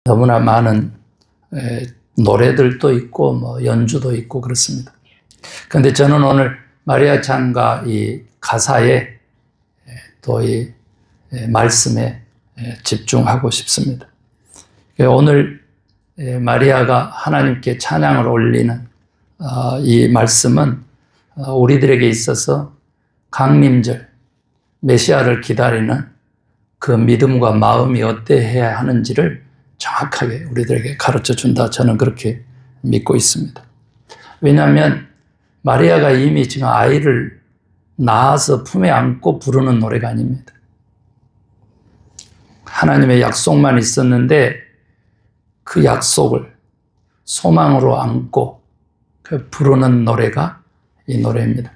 너무나 많은 노래들도 있고 뭐 연주도 있고 그렇습니다. 그런데 저는 오늘 마리아 창가 이 가사에 또 이 말씀에 집중하고 싶습니다. 오늘 마리아가 하나님께 찬양을 올리는 이 말씀은 우리들에게 있어서 강림절 메시아를 기다리는 그 믿음과 마음이 어떠해야 하는지를 정확하게 우리들에게 가르쳐 준다. 저는 그렇게 믿고 있습니다. 왜냐하면 마리아가 이미 지금 아이를 낳아서 품에 안고 부르는 노래가 아닙니다. 하나님의 약속만 있었는데 그 약속을 소망으로 안고 부르는 노래가 이 노래입니다.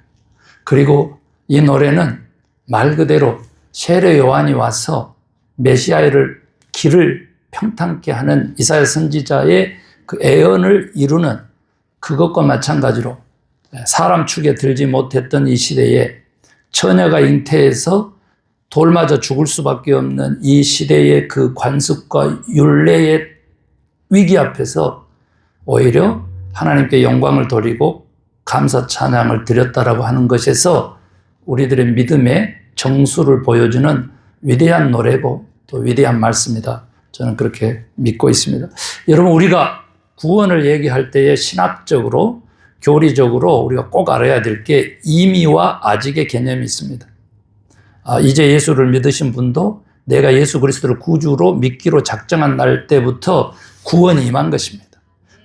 그리고 이 노래는 말 그대로 세례 요한이 와서 메시아를 길을 평탄케 하는 이사야 선지자의 그 애언을 이루는 그것과 마찬가지로 사람 축에 들지 못했던 이 시대에 처녀가 잉태해서 돌맞아 죽을 수밖에 없는 이 시대의 그 관습과 율례의 위기 앞에서 오히려 하나님께 영광을 돌리고 감사 찬양을 드렸다라고 하는 것에서 우리들의 믿음의 정수를 보여주는 위대한 노래고 또 위대한 말씀이다. 저는 그렇게 믿고 있습니다. 여러분, 우리가 구원을 얘기할 때에 신학적으로 교리적으로 우리가 꼭 알아야 될 게 이미와 아직의 개념이 있습니다. 이제 예수를 믿으신 분도 내가 예수 그리스도를 구주로 믿기로 작정한 날 때부터 구원이 임한 것입니다.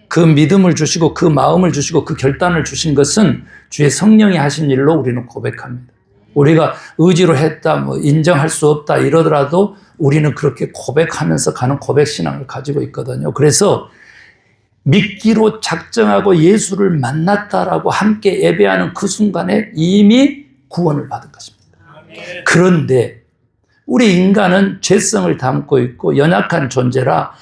그 믿음을 주시고 그 마음을 주시고 그 결단을 주신 것은 주의 성령이 하신 일로 우리는 고백합니다. 우리가 의지로 했다, 뭐 인정할 수 없다 이러더라도 우리는 그렇게 고백하면서 가는 고백신앙을 가지고 있거든요. 그래서 믿기로 작정하고 예수를 만났다라고 함께 예배하는 그 순간에 이미 구원을 받은 것입니다. 그런데 우리 인간은 죄성을 담고 있고 연약한 존재라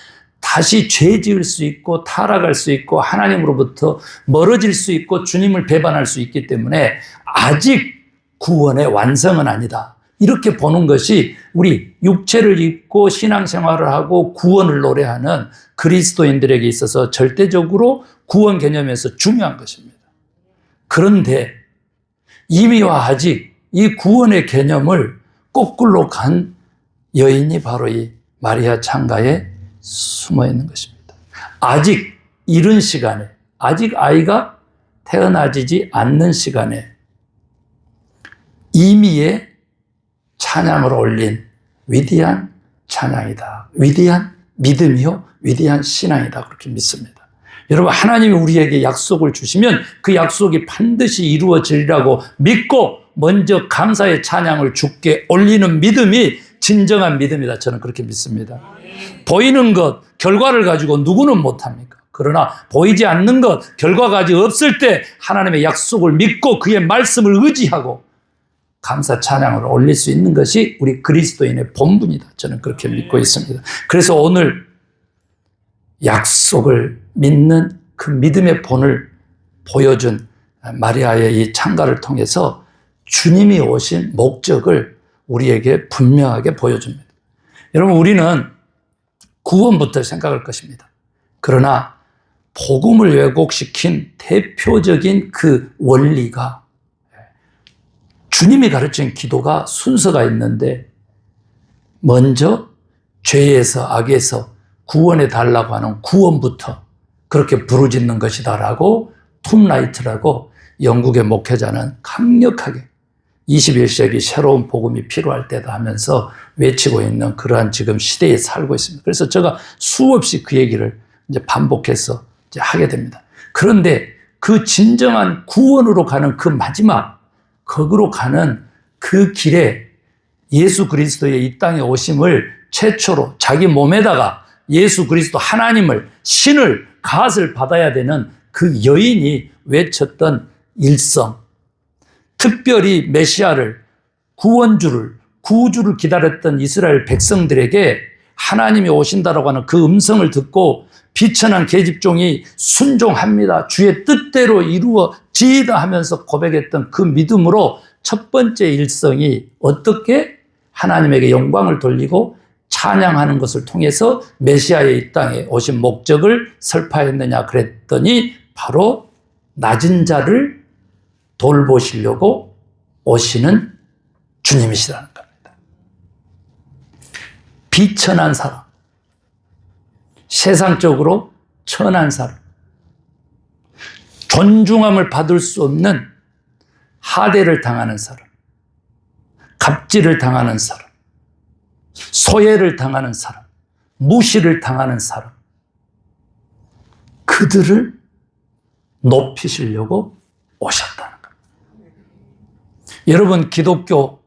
다시 죄 지을 수 있고 타락할 수 있고 하나님으로부터 멀어질 수 있고 주님을 배반할 수 있기 때문에 아직 구원의 완성은 아니다. 이렇게 보는 것이 우리 육체를 입고 신앙생활을 하고 구원을 노래하는 그리스도인들에게 있어서 절대적으로 구원 개념에서 중요한 것입니다. 그런데 이미와 아직 이 구원의 개념을 거꾸로 간 여인이 바로 이 마리아 창가에 숨어 있는 것입니다. 아직 이른 시간에, 아직 아이가 태어나지 않는 시간에 이미의 찬양을 올린 위대한 찬양이다. 위대한 믿음이요, 위대한 신앙이다. 그렇게 믿습니다. 여러분, 하나님이 우리에게 약속을 주시면 그 약속이 반드시 이루어지리라고 믿고 먼저 감사의 찬양을 주께 올리는 믿음이 진정한 믿음이다. 저는 그렇게 믿습니다. 보이는 것, 결과를 가지고 누구는 못합니까? 그러나 보이지 않는 것, 결과가 아직 없을 때 하나님의 약속을 믿고 그의 말씀을 의지하고 감사 찬양을 올릴 수 있는 것이 우리 그리스도인의 본분이다. 저는 그렇게 믿고 있습니다. 그래서 오늘 약속을 믿는 그 믿음의 본을 보여준 마리아의 이 창가를 통해서 주님이 오신 목적을 우리에게 분명하게 보여줍니다. 여러분, 우리는 구원부터 생각할 것입니다. 그러나 복음을 왜곡시킨 대표적인 그 원리가 주님이 가르친 기도가 순서가 있는데 먼저 죄에서 악에서 구원해 달라고 하는 구원부터 그렇게 부르짖는 것이다라고 톰 라이트라고 영국의 목회자는 강력하게 21세기 새로운 복음이 필요할 때다 하면서 외치고 있는 그러한 지금 시대에 살고 있습니다. 그래서 제가 수없이 그 얘기를 이제 반복해서 이제 하게 됩니다. 그런데 그 진정한 구원으로 가는 그 마지막 거기로 가는 그 길에 예수 그리스도의 이 땅에 오심을 최초로 자기 몸에다가 예수 그리스도 하나님을 신을 갓을 받아야 되는 그 여인이 외쳤던 일성, 특별히 메시아를 구원주를 구주를 기다렸던 이스라엘 백성들에게 하나님이 오신다라고 하는 그 음성을 듣고 비천한 계집종이 순종합니다. 주의 뜻대로 이루어지이다 하면서 고백했던 그 믿음으로 첫 번째 일성이 어떻게 하나님에게 영광을 돌리고 찬양하는 것을 통해서 메시아의 이 땅에 오신 목적을 설파했느냐 그랬더니 바로 낮은 자를 돌보시려고 오시는 주님이시라는 겁니다. 비천한 사람, 세상적으로 천한 사람, 존중함을 받을 수 없는 하대를 당하는 사람, 갑질을 당하는 사람, 소외를 당하는 사람, 무시를 당하는 사람, 그들을 높이시려고 오셨다는 겁니다. 여러분, 기독교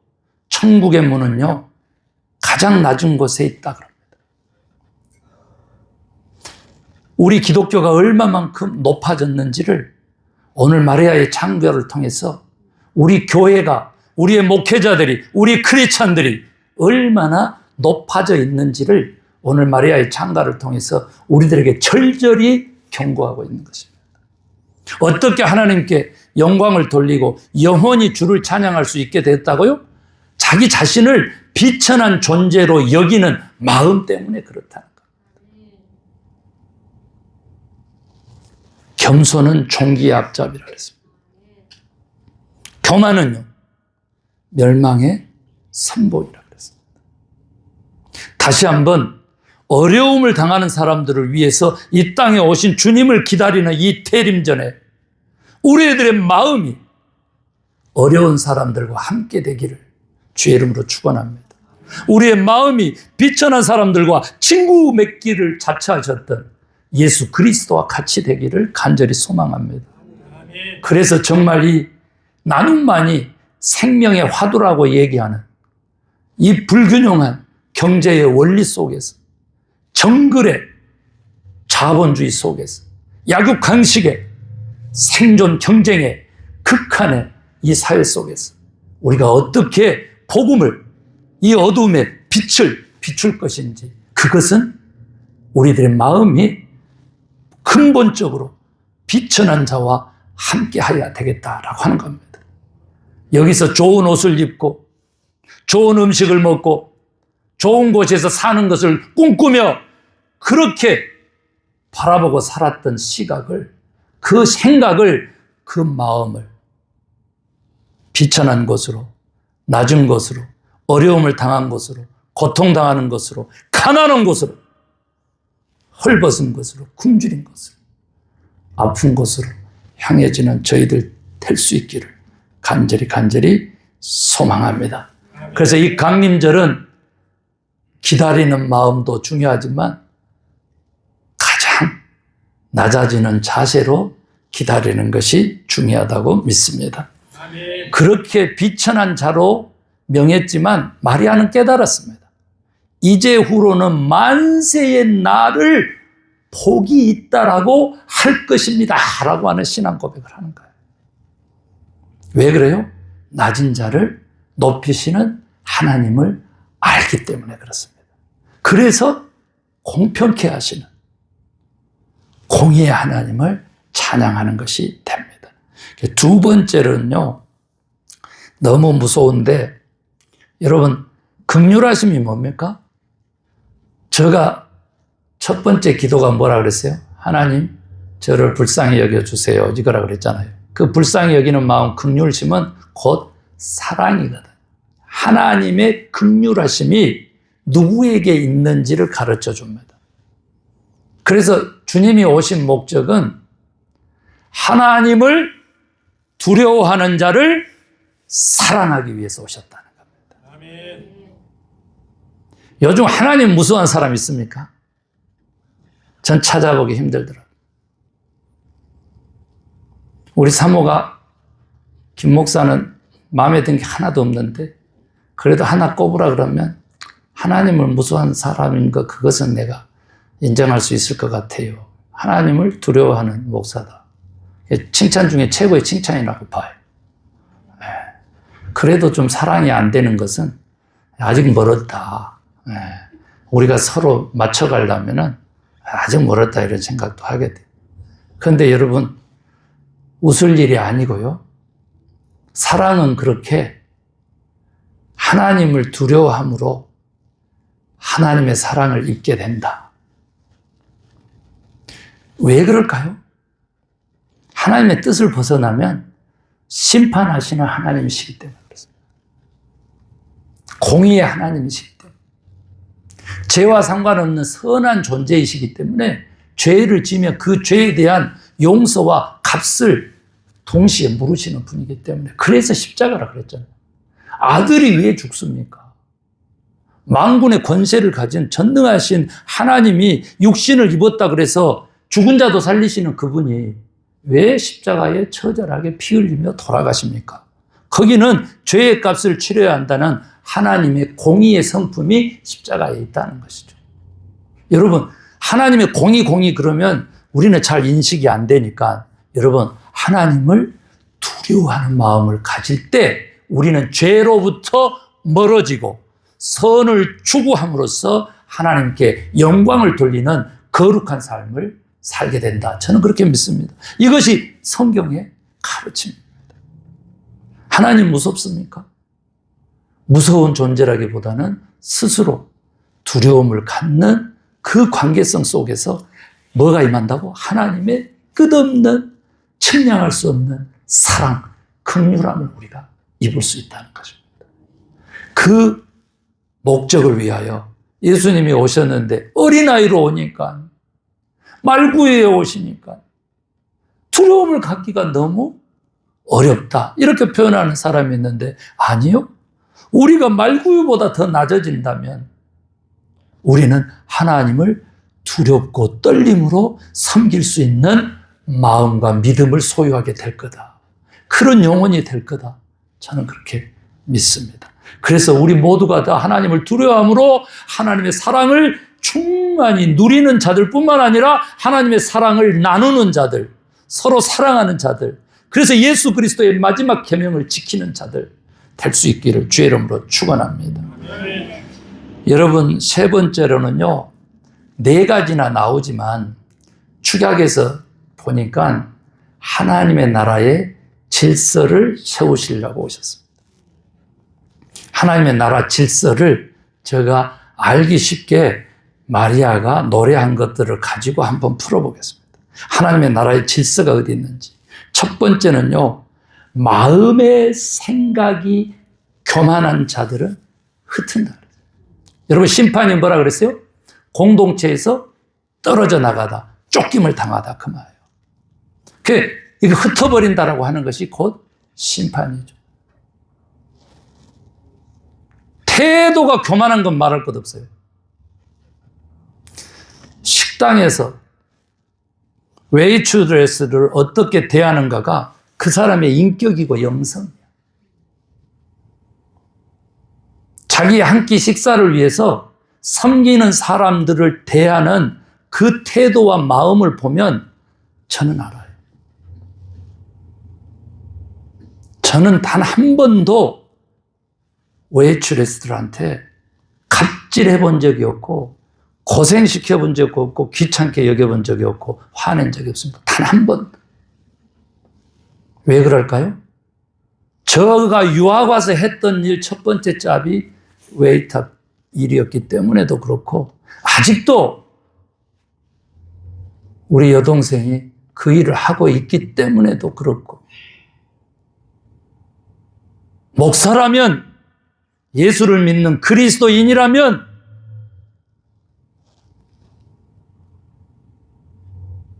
천국의 문은요, 가장 낮은 곳에 있다 그럽니다. 우리 기독교가 얼마만큼 높아졌는지를 오늘 마리아의 창조를 통해서 우리 교회가, 우리의 목회자들이, 우리 크리스찬들이 얼마나 높아져 있는지를 오늘 마리아의 창가를 통해서 우리들에게 절절히 경고하고 있는 것입니다. 어떻게 하나님께 영광을 돌리고 영원히 주를 찬양할 수 있게 됐다고요? 자기 자신을 비천한 존재로 여기는 마음 때문에 그렇다는 겁니다. 겸손은 종기의 앞잡이라 그랬습니다. 교만은요, 멸망의 선봉이라 그랬습니다. 다시 한번 어려움을 당하는 사람들을 위해서 이 땅에 오신 주님을 기다리는 이 태림전에 우리들의 마음이 어려운 사람들과 함께 되기를 주의 이름으로 축원합니다. 우리의 마음이 비천한 사람들과 친구 맺기를 자처하셨던 예수 그리스도와 같이 되기를 간절히 소망합니다. 그래서 정말 이 나눔만이 생명의 화두라고 얘기하는 이 불균형한 경제의 원리 속에서, 정글의 자본주의 속에서, 약육강식의 생존 경쟁의 극한의 이 사회 속에서 우리가 어떻게 복음을, 이 어둠의 빛을 비출 것인지, 그것은 우리들의 마음이 근본적으로 비천한 자와 함께 하여야 되겠다라고 하는 겁니다. 여기서 좋은 옷을 입고 좋은 음식을 먹고 좋은 곳에서 사는 것을 꿈꾸며 그렇게 바라보고 살았던 시각을, 그 생각을, 그 마음을 비천한 것으로, 낮은 것으로, 어려움을 당한 것으로, 고통당하는 것으로, 가난한 것으로, 헐벗은 것으로, 굶주린 것으로, 아픈 것으로 향해지는 저희들 될 수 있기를 간절히 소망합니다. 그래서 이 강림절은 기다리는 마음도 중요하지만 가장 낮아지는 자세로 기다리는 것이 중요하다고 믿습니다. 아멘. 그렇게 비천한 자로 명했지만 마리아는 깨달았습니다. 이제 후로는 만세의 날을 복이 있다라고 할 것입니다 라고 하는 신앙 고백을 하는 거예요. 왜 그래요? 낮은 자를 높이시는 하나님을 알기 때문에 그렇습니다. 그래서 공평케 하시는 공의의 하나님을 찬양하는 것이 됩니다. 두 번째로는요, 너무 무서운데, 여러분, 긍휼하심이 뭡니까? 제가 첫 번째 기도가 뭐라 그랬어요? 하나님, 저를 불쌍히 여겨주세요. 이거라 그랬잖아요. 그 불쌍히 여기는 마음, 긍휼심은 곧 사랑이거든. 하나님의 긍휼하심이 누구에게 있는지를 가르쳐 줍니다. 그래서 주님이 오신 목적은 하나님을 두려워하는 자를 사랑하기 위해서 오셨다는 겁니다. 아멘. 요즘 하나님 무서워하는 사람 있습니까? 전 찾아보기 힘들더라고요. 우리 사모가, 김 목사는 마음에 든 게 하나도 없는데 그래도 하나 꼽으라 그러면 하나님을 무서워하는 사람인 것, 그것은 내가 인정할 수 있을 것 같아요. 하나님을 두려워하는 목사다. 칭찬 중에 최고의 칭찬이라고 봐요. 그래도 좀 사랑이 안 되는 것은 아직 멀었다. 우리가 서로 맞춰가려면 아직 멀었다, 이런 생각도 하게 돼요. 그런데 여러분, 웃을 일이 아니고요. 사랑은 그렇게 하나님을 두려워함으로 하나님의 사랑을 입게 된다. 왜 그럴까요? 하나님의 뜻을 벗어나면 심판하시는 하나님이시기 때문에 그렇습니다. 공의의 하나님이시기 때문에. 죄와 상관없는 선한 존재이시기 때문에 죄를 지면 그 죄에 대한 용서와 값을 동시에 물으시는 분이기 때문에, 그래서 십자가라 그랬잖아요. 아들이 왜 죽습니까? 만군의 권세를 가진 전능하신 하나님이 육신을 입었다 그래서 죽은 자도 살리시는 그분이 왜 십자가에 처절하게 피 흘리며 돌아가십니까? 거기는 죄의 값을 치러야 한다는 하나님의 공의의 성품이 십자가에 있다는 것이죠. 여러분, 하나님의 공의 그러면 우리는 잘 인식이 안 되니까, 여러분, 하나님을 두려워하는 마음을 가질 때 우리는 죄로부터 멀어지고 선을 추구함으로써 하나님께 영광을 돌리는 거룩한 삶을 살게 된다. 저는 그렇게 믿습니다. 이것이 성경의 가르침입니다. 하나님 무섭습니까? 무서운 존재라기보다는 스스로 두려움을 갖는 그 관계성 속에서 뭐가 임한다고? 하나님의 끝없는 측량할 수 없는 사랑, 긍휼함을 우리가 입을 수 있다는 것입니다. 그 목적을 위하여 예수님이 오셨는데 어린아이로 오니까, 말구유에 오시니까 두려움을 갖기가 너무 어렵다, 이렇게 표현하는 사람이 있는데, 아니요. 우리가 말구유보다 더 낮아진다면 우리는 하나님을 두렵고 떨림으로 섬길 수 있는 마음과 믿음을 소유하게 될 거다. 그런 영혼이 될 거다. 저는 그렇게 믿습니다. 그래서 우리 모두가 다 하나님을 두려워함으로 하나님의 사랑을 충만히 누리는 자들뿐만 아니라 하나님의 사랑을 나누는 자들, 서로 사랑하는 자들, 그래서 예수 그리스도의 마지막 계명을 지키는 자들 될 수 있기를 주의 이름으로 축원합니다. 여러분, 세 번째로는요, 4가지나 나오지만 축약해서 보니까 하나님의 나라의 질서를 세우시려고 오셨습니다. 하나님의 나라 질서를 제가 알기 쉽게 마리아가 노래한 것들을 가지고 한번 풀어보겠습니다. 하나님의 나라의 질서가 어디 있는지. 첫 번째는요, 마음의 생각이 교만한 자들은 흩은다. 여러분, 심판이 뭐라 그랬어요? 공동체에서 떨어져 나가다, 쫓김을 당하다, 그 말이에요. 이게 흩어버린다라고 하는 것이 곧 심판이죠. 태도가 교만한 건 말할 것 없어요. 식당에서 웨이트레스를 어떻게 대하는가가 그 사람의 인격이고 영성이야. 자기 한 끼 식사를 위해서 섬기는 사람들을 대하는 그 태도와 마음을 보면 저는 알아요. 저는 단 한 번도 웨이트레스들한테 갑질해 본 적이 없고, 고생시켜 본 적이 없고, 귀찮게 여겨본 적이 없고, 화낸 적이 없습니다. 단 한 번. 왜 그럴까요? 저가 유학 와서 했던 일 첫 번째 잡이 웨이터 일이었기 때문에도 그렇고, 아직도 우리 여동생이 그 일을 하고 있기 때문에도 그렇고, 목사라면, 예수를 믿는 그리스도인이라면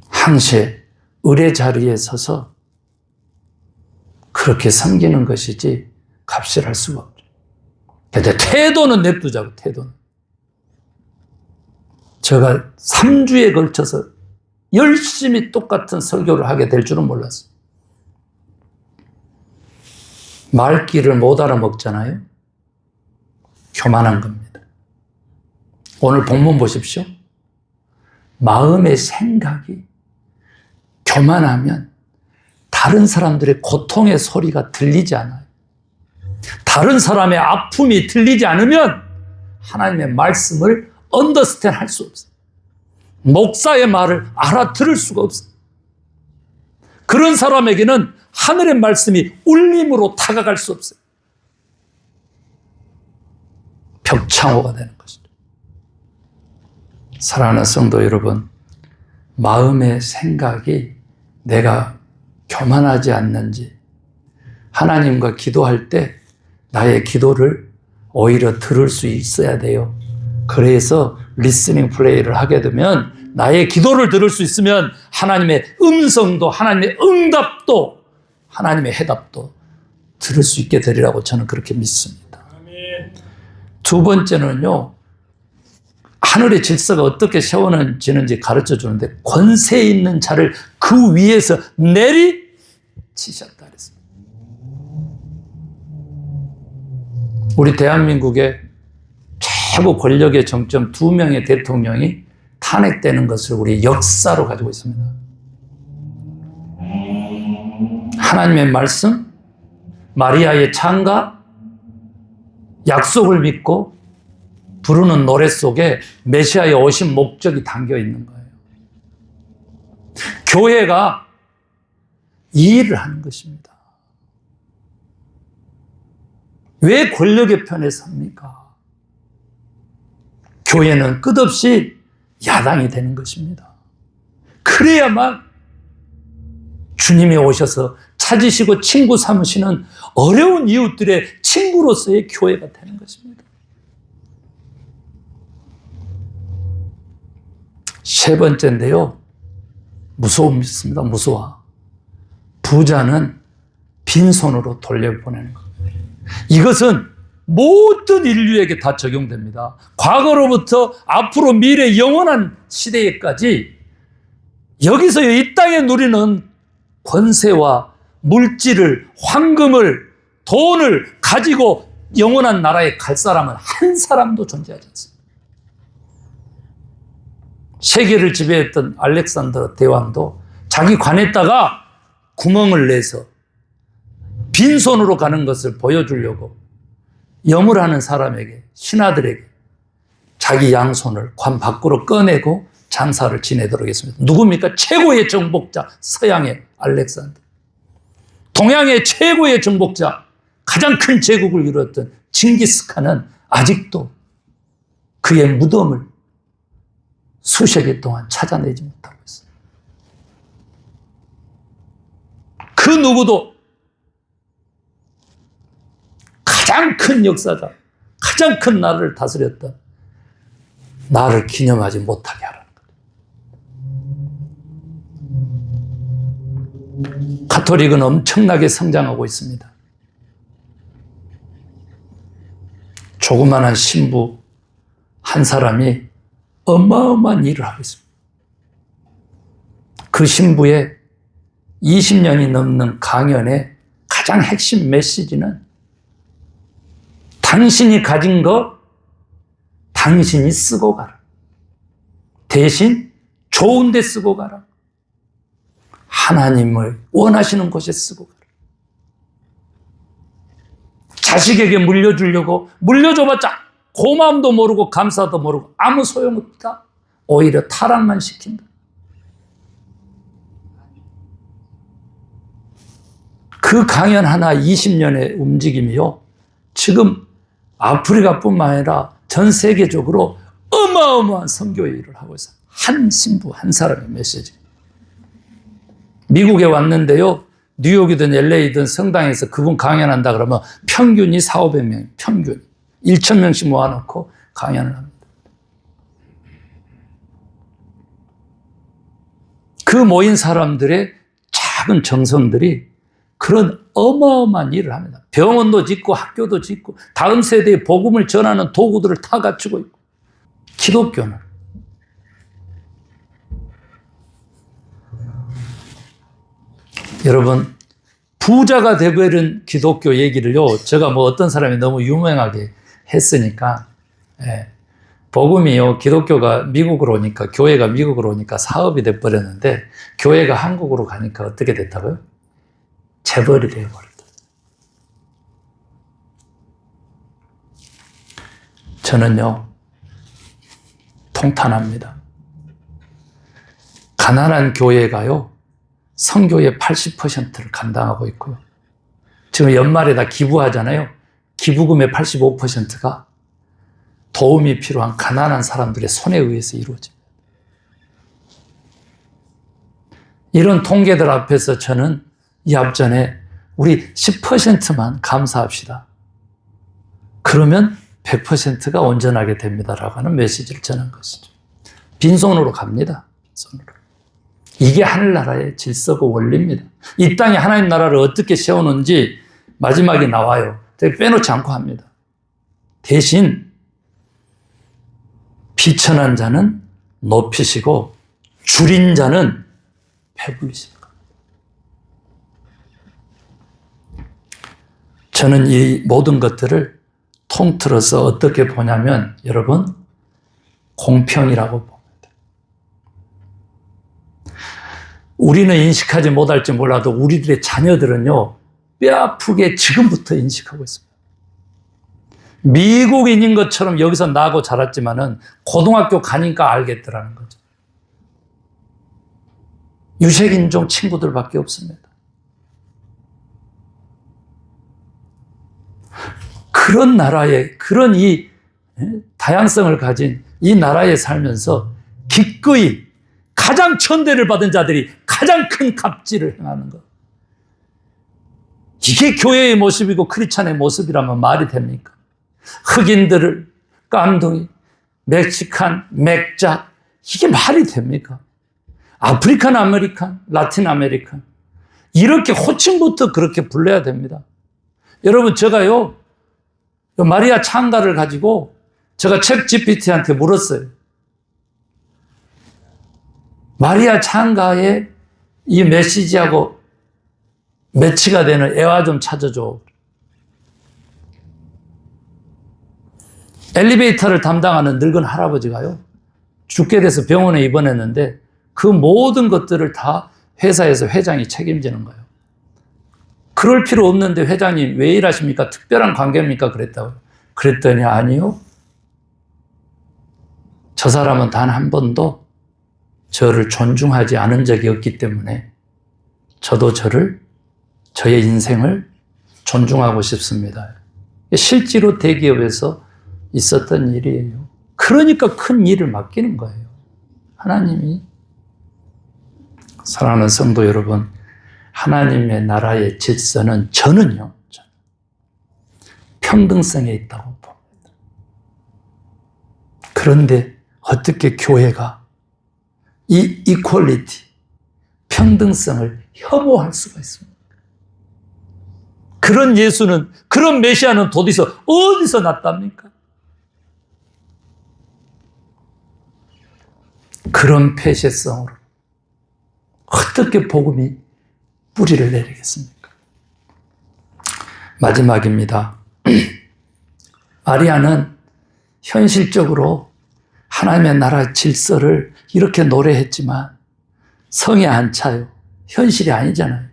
항시 의뢰 자리에 서서 그렇게 섬기는 것이지 값을 할 수가 없죠. 근데 태도는 냅두자고, 태도는. 제가 3주에 걸쳐서 열심히 똑같은 설교를 하게 될 줄은 몰랐어요. 말귀를 못 알아먹잖아요. 교만한 겁니다. 오늘 본문 보십시오. 마음의 생각이 교만하면 다른 사람들의 고통의 소리가 들리지 않아요. 다른 사람의 아픔이 들리지 않으면 하나님의 말씀을 언더스탠드 할 수 없어요. 목사의 말을 알아들을 수가 없어요. 그런 사람에게는 하늘의 말씀이 울림으로 다가갈 수 없어요. 벽창호가 되는 것이죠. 사랑하는 성도 여러분, 마음의 생각이 내가 교만하지 않는지, 하나님과 기도할 때 나의 기도를 오히려 들을 수 있어야 돼요. 그래서 리스닝 플레이를 하게 되면, 나의 기도를 들을 수 있으면 하나님의 음성도, 하나님의 응답도, 하나님의 해답도 들을 수 있게 되리라고 저는 그렇게 믿습니다. 두 번째는요, 하늘의 질서가 어떻게 세워지는지 가르쳐 주는데, 권세 있는 자를 그 위에서 내리치셨다 그랬습니다. 우리 대한민국의 최고 권력의 정점 2명의 대통령이 탄핵되는 것을 우리 역사로 가지고 있습니다. 하나님의 말씀, 마리아의 찬가, 약속을 믿고 부르는 노래 속에 메시아의 오신 목적이 담겨 있는 거예요. 교회가 이 일을 하는 것입니다. 왜 권력의 편에 섭니까? 교회는 끝없이 야당이 되는 것입니다. 그래야만 주님이 오셔서 찾으시고 친구 삼으시는 어려운 이웃들의 친구로서의 교회가 되는 것입니다. 세 번째인데요, 무서움입니다. 무서워. 부자는 빈손으로 돌려보내는 것. 이것은 모든 인류에게 다 적용됩니다. 과거로부터 앞으로 미래 영원한 시대에까지 여기서 이 땅에 누리는 권세와 물질을, 황금을, 돈을 가지고 영원한 나라에 갈 사람은 한 사람도 존재하지 않습니다. 세계를 지배했던 알렉산더 대왕도 자기 관에다가 구멍을 내서 빈손으로 가는 것을 보여주려고 염을 하는 사람에게, 신하들에게 자기 양손을 관 밖으로 꺼내고 장사를 지내도록 했습니다. 누굽니까? 최고의 정복자, 서양의 알렉산더. 동양의 최고의 정복자, 가장 큰 제국을 이루었던 징기스칸은 아직도 그의 무덤을 수십 일 동안 찾아내지 못하고 있어요. 그 누구도 가장 큰 역사자, 가장 큰 나라를 다스렸던 나를 기념하지 못하게 하라는 거예요. 가톨릭은 엄청나게 성장하고 있습니다. 조그만한 신부 한 사람이 어마어마한 일을 하고 있습니다. 그 신부의 20년이 넘는 강연의 가장 핵심 메시지는, 당신이 가진 것 당신이 쓰고 가라. 대신 좋은 데 쓰고 가라. 하나님을 원하시는 곳에 쓰고 가라. 자식에게 물려주려고 물려줘봤자 고마움도 모르고 감사도 모르고 아무 소용없다. 오히려 타락만 시킨다. 그 강연 하나 20년의 움직임이요, 지금 아프리카뿐만 아니라 전 세계적으로 어마어마한 선교의 일을 하고 있어요. 한 신부 한 사람의 메시지. 미국에 왔는데요, 뉴욕이든 LA든 성당에서 그분 강연한다 그러면 평균이 400~500명, 평균 1,000명씩 모아놓고 강연을 합니다. 그 모인 사람들의 작은 정성들이 그런 어마어마한 일을 합니다. 병원도 짓고 학교도 짓고 다음 세대에 복음을 전하는 도구들을 다 갖추고 있고. 기독교는 여러분, 부자가 되버린 기독교 얘기를요, 제가 뭐 어떤 사람이 너무 유명하게 했으니까, 복음이요, 기독교가 미국으로 오니까, 교회가 미국으로 오니까 사업이 돼버렸는데, 교회가 한국으로 가니까 어떻게 됐다고요? 재벌이 되어버렸다. 저는요, 통탄합니다. 가난한 교회가요, 선교의 80%를 감당하고 있고요. 지금 연말에 다 기부하잖아요. 기부금의 85%가 도움이 필요한 가난한 사람들의 손에 의해서 이루어집니다. 이런 통계들 앞에서 저는 이 앞전에 우리 10%만 감사합시다. 그러면 100%가 온전하게 됩니다라고 하는 메시지를 전한 것이죠. 빈손으로 갑니다. 빈손으로. 이게 하늘나라의 질서고 원리입니다. 이 땅에 하나님 나라를 어떻게 세우는지 마지막에 나와요. 빼놓지 않고 합니다. 대신 비천한 자는 높이시고 줄인 자는 배불리십니다. 저는 이 모든 것들을 통틀어서 어떻게 보냐면 여러분 공평이라고 봅니다. 우리는 인식하지 못할지 몰라도 우리들의 자녀들은요 뼈아프게 지금부터 인식하고 있습니다. 미국인인 것처럼 여기서 나고 자랐지만은 고등학교 가니까 알겠더라는 거죠. 유색인종 친구들밖에 없습니다. 그런 나라에, 그런 이 다양성을 가진 이 나라에 살면서 기꺼이 가장 천대를 받은 자들이 가장 큰 갑질을 행하는 것. 이게 교회의 모습이고 크리스찬의 모습이라면 말이 됩니까? 흑인들을 깜둥이, 멕시칸, 맥작, 이게 말이 됩니까? 아프리칸 아메리칸, 라틴 아메리칸. 이렇게 호칭부터 그렇게 불러야 됩니다. 여러분, 제가요, 마리아 창가를 가지고 제가 챗 GPT한테 물었어요. 마리아 창가에 이 메시지하고 매치가 되는 애화 좀 찾아줘. 엘리베이터를 담당하는 늙은 할아버지가요, 죽게 돼서 병원에 입원했는데 그 모든 것들을 다 회사에서 회장이 책임지는 거예요. 그럴 필요 없는데 회장님 왜 일하십니까? 특별한 관계입니까? 그랬더니 아니요. 저 사람은 단 한 번도 저를 존중하지 않은 적이 없기 때문에 저도 저의 인생을 존중하고 싶습니다. 실제로 대기업에서 있었던 일이에요. 그러니까 큰 일을 맡기는 거예요. 하나님이. 사랑하는 성도 여러분, 하나님의 나라의 질서는 저는 평등성에 있다고 봅니다. 그런데 어떻게 교회가 이 이퀄리티, 평등성을 혐오할 수가 있습니까? 그런 예수는, 그런 메시아는 도대체 어디서 났답니까? 그런 폐쇄성으로 어떻게 복음이 뿌리를 내리겠습니까? 마지막입니다. 마리아는 현실적으로 하나님의 나라 질서를 이렇게 노래했지만 성에 안 차요. 현실이 아니잖아요.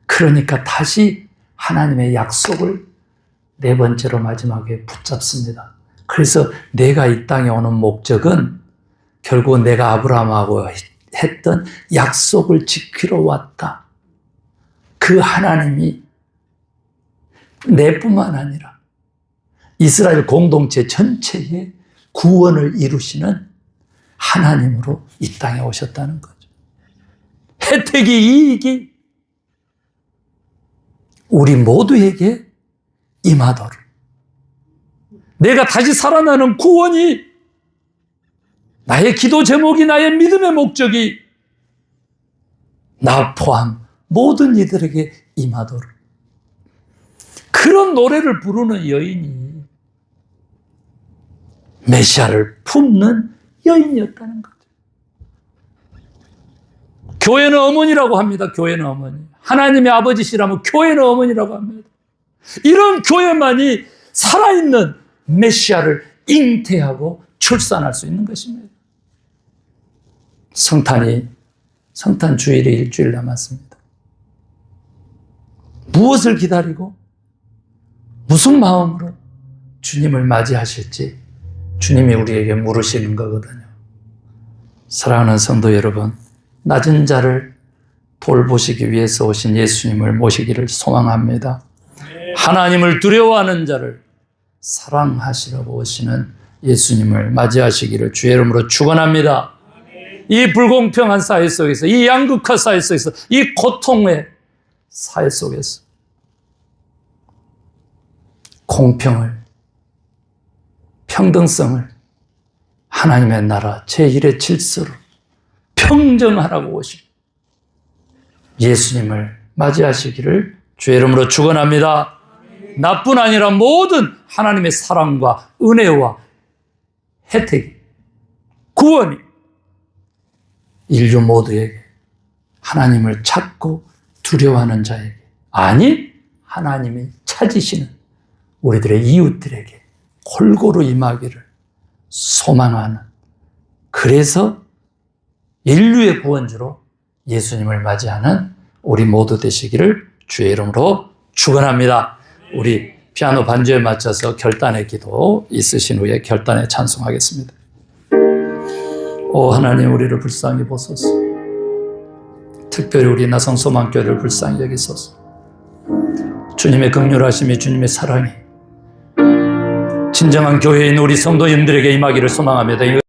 그러니까 다시 하나님의 약속을 네 번째로 마지막에 붙잡습니다. 그래서 내가 이 땅에 오는 목적은 결국 내가 아브라함하고 했던 약속을 지키러 왔다. 그 하나님이 내뿐만 아니라 이스라엘 공동체 전체의 구원을 이루시는 하나님으로 이 땅에 오셨다는 거죠. 혜택이, 이익이 우리 모두에게 임하도록, 내가 다시 살아나는 구원이, 나의 기도 제목이, 나의 믿음의 목적이 나 포함 모든 이들에게 임하도록, 그런 노래를 부르는 여인이 메시아를 품는 여인이었다는 거죠. 교회는 어머니라고 합니다. 교회는 어머니. 하나님의 아버지시라면 교회는 어머니라고 합니다. 이런 교회만이 살아있는 메시아를 잉태하고 출산할 수 있는 것입니다. 성탄 주일이 일주일 남았습니다. 무엇을 기다리고 무슨 마음으로 주님을 맞이하실지 주님이 우리에게 물으시는 거거든요. 사랑하는 성도 여러분, 낮은 자를 돌보시기 위해서 오신 예수님을 모시기를 소망합니다. 하나님을 두려워하는 자를 사랑하시려고 오시는 예수님을 맞이하시기를 주의 이름으로 축원합니다. 이 불공평한 사회 속에서, 이 양극화 사회 속에서, 이 고통의 사회 속에서 공평을, 평등성을 하나님의 나라 제1의 질서로 평정하라고 오신 예수님을 맞이하시기를 주의 이름으로 축원합니다. 나뿐 아니라 모든 하나님의 사랑과 은혜와 혜택이, 구원이 인류 모두에게, 하나님을 찾고 두려워하는 자에게, 아니 하나님이 찾으시는 우리들의 이웃들에게 골고루 임하기를 소망하는, 그래서 인류의 구원주로 예수님을 맞이하는 우리 모두 되시기를 주의 이름으로 축원합니다. 우리 피아노 반주에 맞춰서 결단의 기도 있으신 후에 결단에 찬송하겠습니다. 오 하나님, 우리를 불쌍히 보소서. 특별히 우리 나성소망교회를 불쌍히 여기소서. 주님의 긍휼하심이, 주님의 사랑이 진정한 교회인 우리 성도님들에게 임하기를 소망합니다.